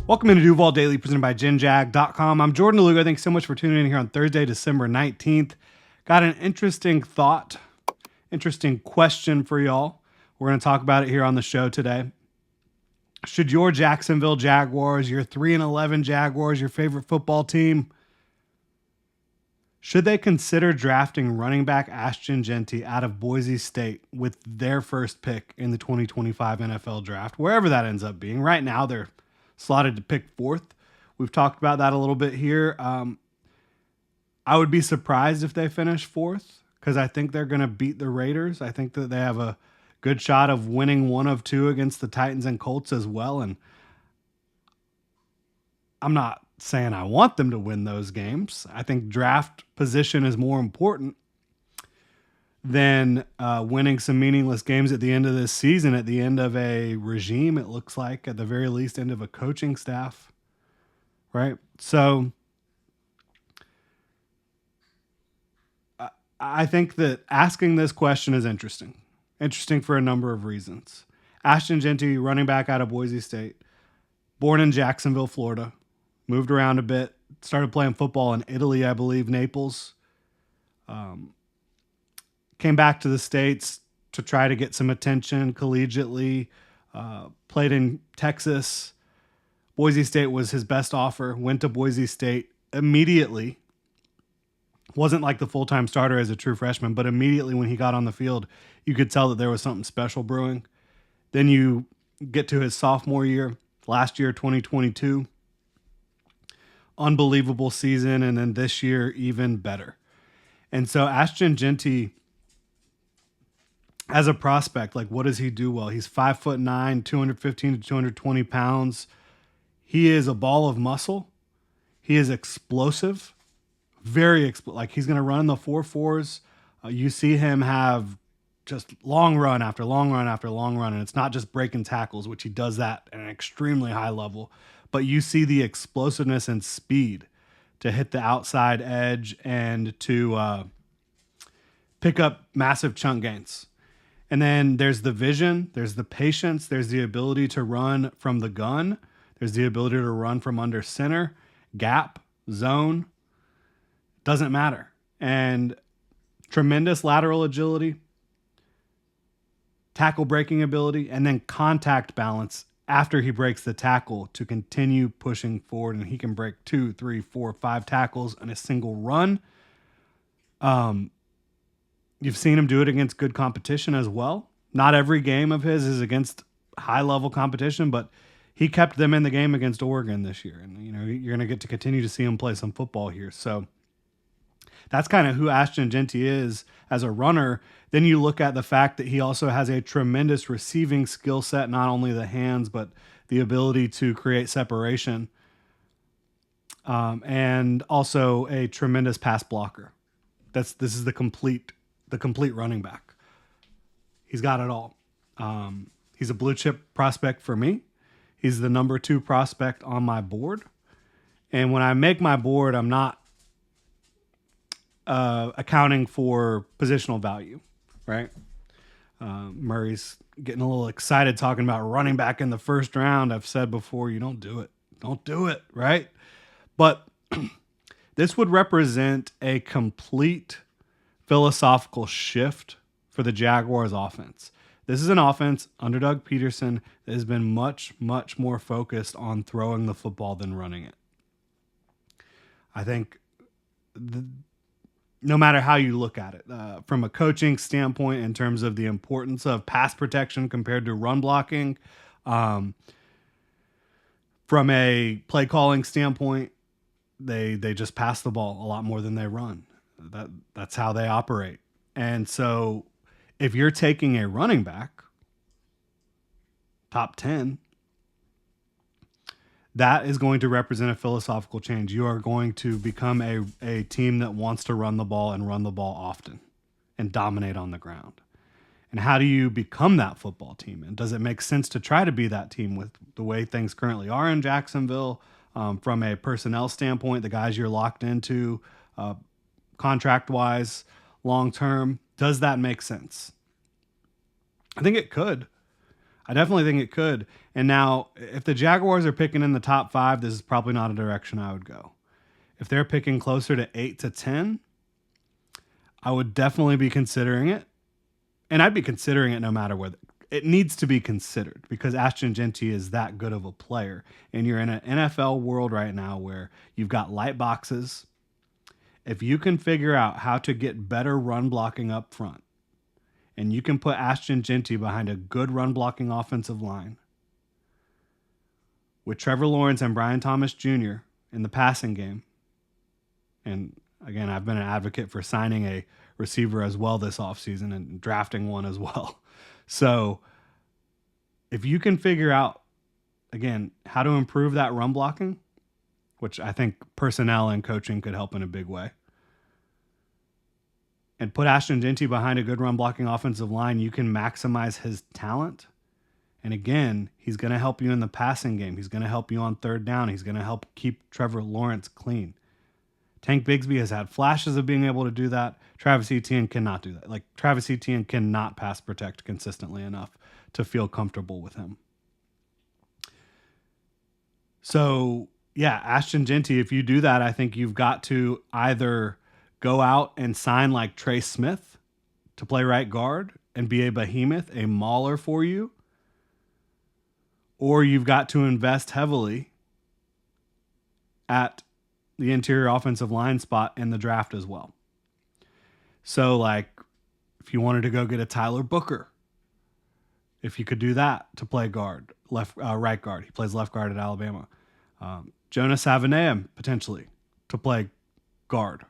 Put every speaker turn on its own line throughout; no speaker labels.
Welcome into Duval Daily, presented by GenJag.com. I'm Jordan DeLuga. Thanks so much for tuning in here on Thursday, December 19th. Got an interesting question for y'all. We're going to talk about it here on the show today. Should your Jacksonville Jaguars, your 3-11 Jaguars, your favorite football team, should they consider drafting running back Ashton Jeanty out of Boise State with their first pick in the 2025 NFL draft, wherever that ends up being? Right now, they're slotted to pick fourth. We've talked about that a little bit here. I would be surprised if they finish fourth because I think they're going to beat the Raiders. I think that they have a good shot of winning one of two against the Titans and Colts as well. And I'm not saying I want them to win those games. I think draft position is more important than winning some meaningless games at the end of this season, at the end of a regime, it looks like, at the very least, end of a coaching staff, right? So I think that asking this question is interesting for a number of reasons. Ashton Jeanty, running back out of Boise State, born in Jacksonville, Florida, moved around a bit, started playing football in Italy, I believe, Naples. Came back to the States to try to get some attention collegiately, played in Texas. Boise State was his best offer, went to Boise State immediately. Wasn't like the full-time starter as a true freshman, but immediately when he got on the field, you could tell that there was something special brewing. Then you get to his sophomore year, last year, 2022. Unbelievable season, and then this year, even better. And so Ashton Jeanty, as a prospect, like, what does he do well? He's 5'9", 215 to 220 pounds. He is a ball of muscle. He is explosive, like he's going to run in the 4.4s. You see him have just long run after long run after long run, and it's not just breaking tackles, which he does that at an extremely high level, but you see the explosiveness and speed to hit the outside edge and to pick up massive chunk gains. And then there's the vision, there's the patience, there's the ability to run from the gun, there's the ability to run from under center, gap, zone, doesn't matter. And tremendous lateral agility, tackle breaking ability, and then contact balance after he breaks the tackle to continue pushing forward. And he can break 2, 3, 4, 5 tackles in a single run. You've seen him do it against good competition as well. Not every game of his is against high-level competition, but he kept them in the game against Oregon this year. And, you know, you're going to get to continue to see him play some football here. So that's kind of who Ashton Jeanty is as a runner. Then you look at the fact that he also has a tremendous receiving skill set, not only the hands, but the ability to create separation. And also a tremendous pass blocker. This is the complete running back. He's got it all. He's a blue chip prospect for me. He's the number 2 prospect on my board. And when I make my board, I'm not accounting for positional value, right? Murray's getting a little excited talking about running back in the first round. I've said before, you don't do it. Don't do it, right? But this would represent a complete philosophical shift for the Jaguars offense. This is an offense under Doug Peterson that has been much, much more focused on throwing the football than running it. I think no matter how you look at it, from a coaching standpoint, in terms of the importance of pass protection compared to run blocking, from a play calling standpoint, they just pass the ball a lot more than they run. That's how they operate. And so if you're taking a running back, top 10, that is going to represent a philosophical change. You are going to become a team that wants to run the ball and run the ball often and dominate on the ground. And how do you become that football team? And does it make sense to try to be that team with the way things currently are in Jacksonville? From a personnel standpoint, the guys you're locked into, contract-wise, long-term, does that make sense? I think it could. I definitely think it could. And now, if the Jaguars are picking in the top 5, this is probably not a direction I would go. If they're picking closer to 8 to 10, I would definitely be considering it. And I'd be considering it no matter what. It needs to be considered because Ashton Jeanty is that good of a player. And you're in an NFL world right now where you've got light boxes. If you can figure out how to get better run blocking up front, and you can put Ashton Jeanty behind a good run blocking offensive line with Trevor Lawrence and Brian Thomas Jr. in the passing game. And again, I've been an advocate for signing a receiver as well this offseason and drafting one as well. So if you can figure out, again, how to improve that run blocking, which I think personnel and coaching could help in a big way, and put Ashton Jeanty behind a good run blocking offensive line, you can maximize his talent. And again, he's going to help you in the passing game. He's going to help you on third down. He's going to help keep Trevor Lawrence clean. Tank Bigsby has had flashes of being able to do that. Travis Etienne cannot do that. Like, Travis Etienne cannot pass protect consistently enough to feel comfortable with him. So, yeah, Ashton Jeanty, if you do that, I think you've got to either go out and sign like Trey Smith to play right guard and be a behemoth, a mauler for you. Or you've got to invest heavily at the interior offensive line spot in the draft as well. So, like, if you wanted to go get a Tyler Booker, if you could do that to play guard, right guard. He plays left guard at Alabama. Jonas Savanaim, potentially, to play guard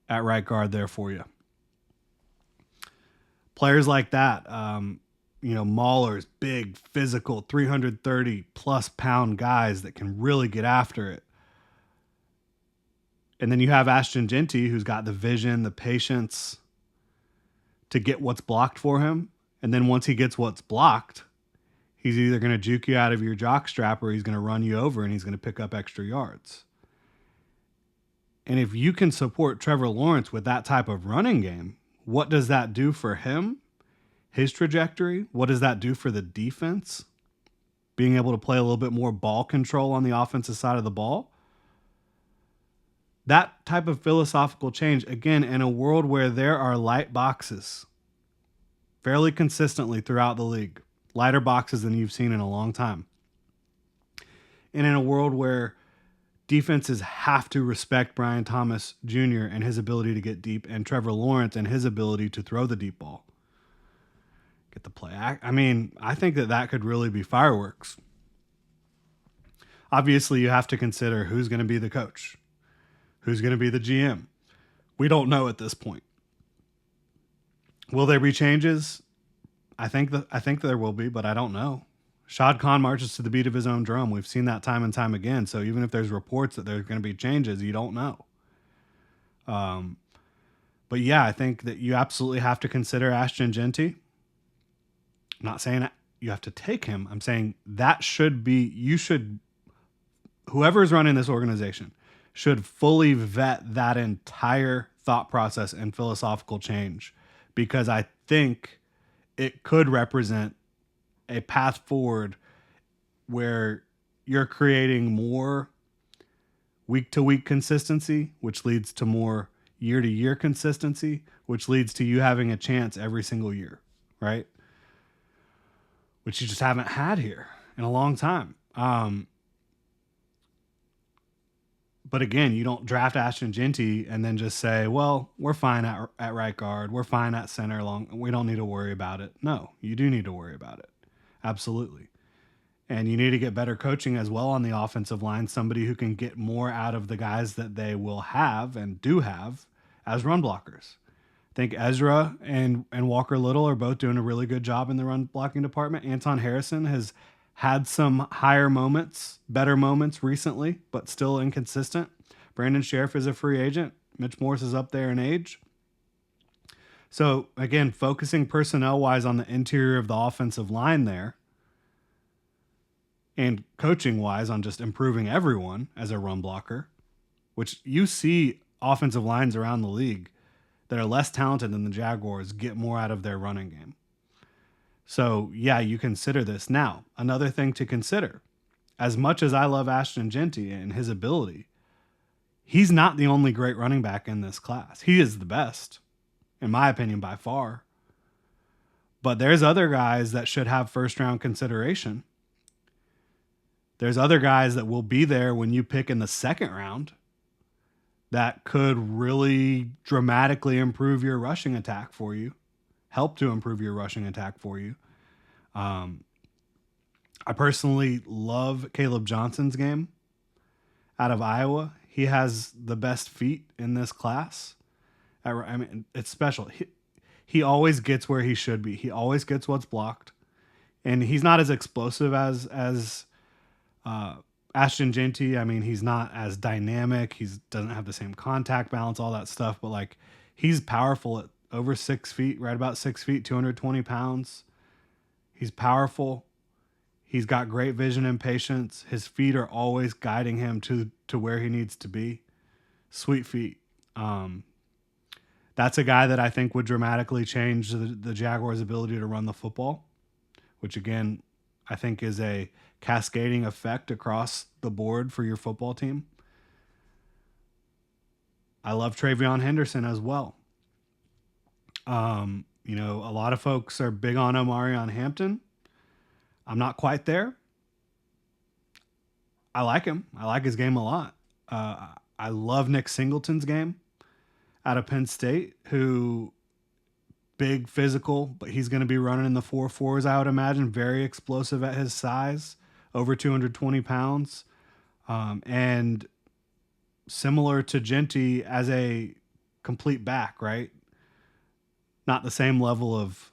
at right guard there for you. Players like that, maulers, big, physical, 330 plus pound guys that can really get after it. And then you have Ashton Jeanty, who's got the vision, the patience to get what's blocked for him. And then once he gets what's blocked, he's either going to juke you out of your jock strap or he's going to run you over and he's going to pick up extra yards. And if you can support Trevor Lawrence with that type of running game, what does that do for him? His trajectory? What does that do for the defense? Being able to play a little bit more ball control on the offensive side of the ball? That type of philosophical change, again, in a world where there are light boxes fairly consistently throughout the league, lighter boxes than you've seen in a long time. And in a world where defenses have to respect Brian Thomas Jr. and his ability to get deep and Trevor Lawrence and his ability to throw the deep ball. Get the play. I think that could really be fireworks. Obviously, you have to consider who's going to be the coach. Who's going to be the GM? We don't know at this point. Will there be changes? I think there will be, but I don't know. Shad Khan marches to the beat of his own drum. We've seen that time and time again. So even if there's reports that there's going to be changes, you don't know. But yeah, I think that you absolutely have to consider Ashton Jeanty. I'm not saying you have to take him. I'm saying that whoever's running this organization should fully vet that entire thought process and philosophical change, because I think it could represent a path forward where you're creating more week-to-week consistency, which leads to more year-to-year consistency, which leads to you having a chance every single year, right? Which you just haven't had here in a long time. But again, you don't draft Ashton Jeanty and then just say, well, we're fine at right guard. We're fine at center. We don't need to worry about it. No, you do need to worry about it. Absolutely. And you need to get better coaching as well on the offensive line. Somebody who can get more out of the guys that they will have and do have as run blockers. I think Ezra and Walker Little are both doing a really good job in the run blocking department. Anton Harrison has had some higher moments, better moments recently, but still inconsistent. Brandon Sheriff is a free agent. Mitch Morse is up there in age. So again, focusing personnel-wise on the interior of the offensive line there, and coaching-wise on just improving everyone as a run blocker, which you see offensive lines around the league that are less talented than the Jaguars get more out of their running game. So, yeah, you consider this. Now, another thing to consider, as much as I love Ashton Jeanty and his ability, he's not the only great running back in this class. He is the best, in my opinion, by far. But there's other guys that should have first round consideration. There's other guys that will be there when you pick in the second round that could really dramatically improve your rushing attack for you, help to improve your rushing attack for you. I personally love Caleb Johnson's game out of Iowa. He has the best feet in this class. I mean, it's special. He always gets where he should be. He always gets what's blocked, and he's not as explosive as Ashton Jeanty. I mean, he's not as dynamic. He doesn't have the same contact balance, all that stuff. But like, he's powerful at over 6 feet, right about 6 feet, 220 pounds. He's powerful. He's got great vision and patience. His feet are always guiding him to where he needs to be. Sweet feet. That's a guy that I think would dramatically change the Jaguars' ability to run the football, which again, I think is a cascading effect across the board for your football team. I love Travion Henderson as well. A lot of folks are big on Omarion Hampton. I'm not quite there. I like him. I like his game a lot. I love Nick Singleton's game out of Penn State, who big physical, but he's going to be running in the 4.4s, I would imagine. Very explosive at his size, over 220 pounds. And similar to Jeanty as a complete back, right? Not the same level of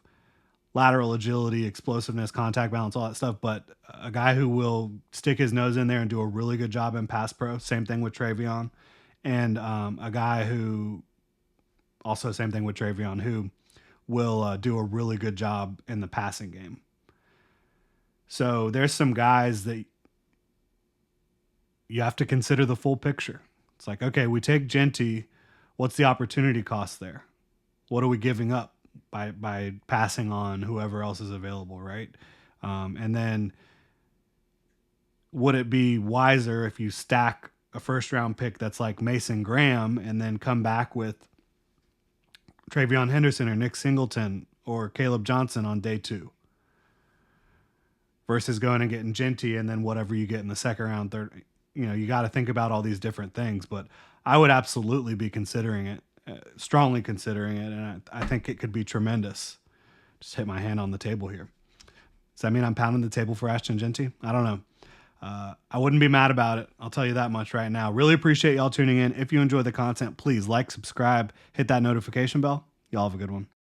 lateral agility, explosiveness, contact balance, all that stuff, but a guy who will stick his nose in there and do a really good job in pass pro. Same thing with Travion. And a guy who, also same thing with Travion, who will do a really good job in the passing game. So there's some guys that you have to consider the full picture. It's like, okay, we take Jeanty. What's the opportunity cost there? What are we giving up by passing on whoever else is available, right? And then would it be wiser if you stack a first round pick that's like Mason Graham and then come back with Travion Henderson or Nick Singleton or Caleb Johnson on day 2 versus going and getting Jeanty and then whatever you get in the second round, third? You got to think about all these different things, but I would absolutely be considering it. Strongly considering it, and I think it could be tremendous. Just hit my hand on the table here. Does that mean I'm pounding the table for Ashton Jeanty? I don't know. I wouldn't be mad about it. I'll tell you that much right now. Really appreciate y'all tuning in. If you enjoy the content, please like, subscribe, hit that notification bell. Y'all have a good one.